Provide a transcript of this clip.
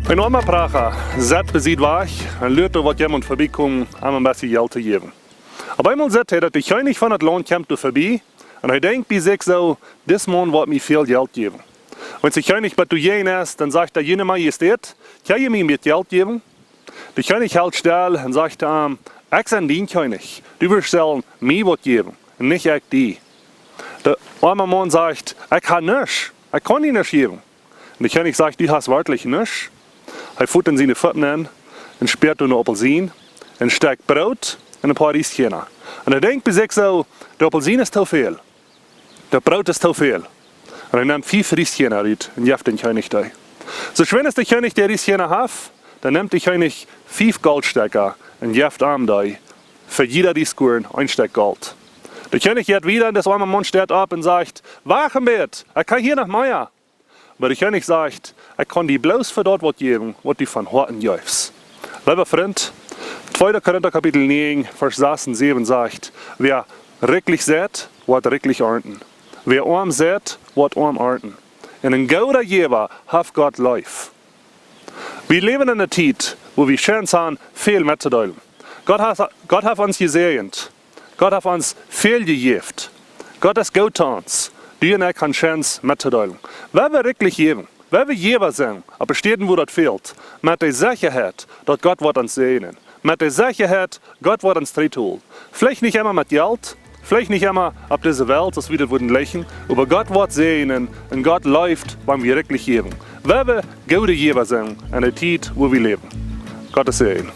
Een oma pracha, zet bezit weg en leert wat iemand voorbij komt om een beetje geld te geven. Op eenmaal zegt hij dat hij geinig van het land komt voorbij en hij denkt bij zich zo, dit man wordt mij veel geld geven. Wenn sie geinig bei du jen ist, dann sagt der jene Majestät, kann je mir mit Geld geben? Der König hält still und sagt ich bin dein König, du wirst sollen mir was geben, und nicht ich dir. Der arme Mann sagt, ich kann nichts, ich kann dir nichts geben. Und der König sagt, du hast wirklich nichts. Er futtert seine Pfoten an und sperrt eine Apfelsine und steckt Brot und ein paar Rieschen. Und er denkt bei sich so, der Apfelsine ist zu viel, der Brot ist zu viel. Und er nimmt 5 Rieschen uit und gibt den König da. So schön ist der König der Rieschen hat, dann nimmt der König 5 Goldstecker und gibt ihm da. Für jeder die Skuren ein Stück Gold. Der König geht wieder und das arme Mann steht ab und sagt, wachen wird, er kann hier nach Meier. Aber der König sagt, er kann die bloß für dort was geben, was die von Horten gibst. Lieber Freund, 2. Korinther Kapitel 9, Vers 6 und 7 sagt, wer recklich sät, wird recklich ernten. Wer arm sät, wird arm ernten. Und ein guter Geber hat Gott lief. Wir leben in einer Zeit, wo wir schön sind, viel mitzuteilen. Gott hat uns gesegnet. Gott hat uns viel gegeben. Gott ist gut zu uns. Du und ich können Chance mitzuteilen. Wenn wir wirklich geben, wenn wir Geber sind, aber stehen, wo das fehlt, mit der Sicherheit, dass Gott wird uns segnen. Mit der Sicherheit, Gott wird uns tun. Vielleicht nicht immer mit Geld, vielleicht nicht immer auf dieser Welt, dass wir das würden lächeln, aber Gott wird segnen und Gott läuft, wenn wir wirklich geben. Wenn wir gute Geber sind in der Zeit, wo wir leben. Gottes Segen.